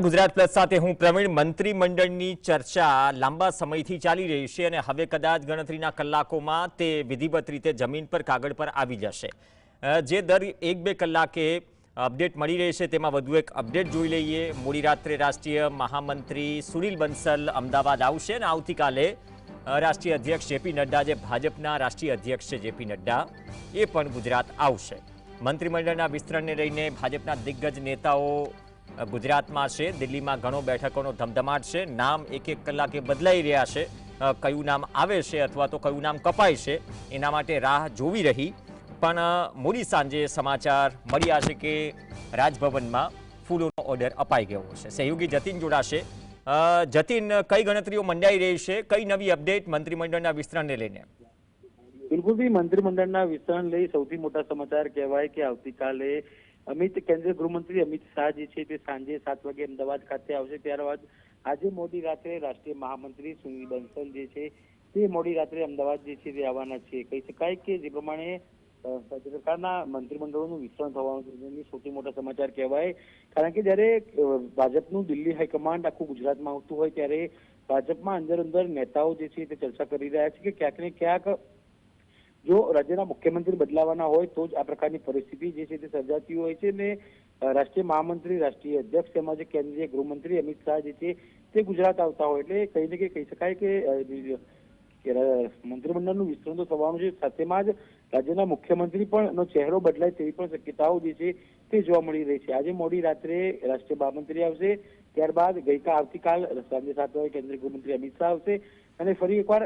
Gujarat plus સાથે હું પ્રવીણ. મંત્રીમંડળની ચર્ચા લાંબા સમયથી ચાલી રહી છે અને હવે કદાચ ગણતરીના કલાકોમાં તે વિધિવત રીતે જમીન પર કાગળ પર આવી જશે. જે દર 1-2 કલાકે અપડેટ મળી રહી છે તેમાં વધુ એક અપડેટ જોઈ લઈએ. મોડી રાત્રે રાષ્ટ્રીય મહામંત્રી સુનિલ બંસલ અમદાવાદ આવશે અને આવતીકાલે રાષ્ટ્રીય અધ્યક્ષ જેપી નડ્ડા, જે ભાજપના રાષ્ટ્રીય અધ્યક્ષ છે જેપી નડ્ડા, એ પણ ગુજરાત આવશે. મંત્રીમંડળના વિસ્તરણને લઈને ભાજપના દિગ્ગજ નેતાઓ ગુજરાતમાં છે. દિલ્હીમાં ઘણો બેઠકોનો ધમધમાટ છે. નામ એક કલાકે બદલાઈ રહ્યા છે. કયું નામ આવે છે અથવા તો કયું નામ કપાય છે એના માટે રાહ જોવી રહી. પણ મોડી સાંજે સમાચાર મળ્યા છે કે રાજભવનમાં ફૂલોનો ઓર્ડર અપાઈ ગયો છે. સહયોગી જતીન જોડાશે. જતીન, કઈ ગણતરીઓ મંડાઈ રહી છે? કઈ નવી અપડેટ મંત્રીમંડળના વિસ્તરણને લઈને? બિલકુલ, મંત્રીમંડળના વિસ્તરણ લઈ સૌથી મોટા સમાચાર કહેવાય કે આવતીકાલે કેન્દ્રીય ગૃહમંત્રી અમિત શાહ જે છે તે સાંજે 7 વાગે અમદાવાદ ખાતે આવશે. ત્યારબાદ આજે મોડી રાત્રે રાષ્ટ્રીય મહામંત્રી સુનિલ બંસલ જે છે તે મોડી રાત્રે અમદાવાદ જે છે તે આવવાના છે. કહી શકાય કે જે પ્રમાણે સરકારના મંત્રીમંડળોનું વિસ્તરણ થવાનું સૌથી મોટા સમાચાર કહેવાય. કારણ કે જ્યારે ભાજપનું દિલ્હી હાઈકમાન્ડ આખું ગુજરાતમાં આવતું હોય ત્યારે ભાજપમાં અંદર નેતાઓ જે છે તે ચર્ચા કરી રહ્યા છે કે ક્યાંક ને ક્યાંક જો રાજ્યના મુખ્યમંત્રી બદલાવાના હોય તો જ આ પ્રકારની પરિસ્થિતિ જે છે તે સર્જાતી હોય છે. ને રાષ્ટ્રીય મહામંત્રી, રાષ્ટ્રીય અધ્યક્ષ તેમજ કેન્દ્રીય ગૃહમંત્રી અમિત શાહ જે છે તે ગુજરાત આવતા હોય એટલે કહીને કે કહી શકાય કે મંત્રીમંડળનું વિસ્તરણ તો થવાનું છે, સાથેમાં જ રાજ્યના મુખ્યમંત્રી પણ નો ચહેરો બદલાય તેવી પણ શક્યતાઓ જે છે તે જોવા મળી રહી છે. આજે મોડી રાત્રે રાષ્ટ્રીય મહામંત્રી આવશે, ત્યારબાદ આવતીકાલ સાંજે 7 વાગે કેન્દ્રીય ગૃહમંત્રી અમિત શાહ આવશે અને ફરી એકવાર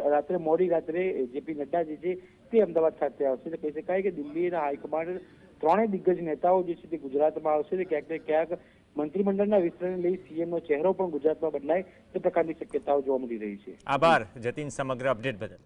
મોડી રાત્રે જેપી નડ્ડા જે છે તે અમદાવાદ ખાતે આવશે. કહી શકાય કે દિલ્હીના હાઈકમાન્ડ ત્રણેય દિગ્ગજ નેતાઓ જે છે તે ગુજરાતમાં આવશે. ક્યાંક ને ક્યાંક મંત્રીમંડળના વિસ્તરણ લઈ સીએમનો ચહેરો પણ ગુજરાતમાં બદલાય તે પ્રકારની શક્યતાઓ જોવા મળી રહી છે. આભાર જતીન સમગ્ર અપડેટ બદલ.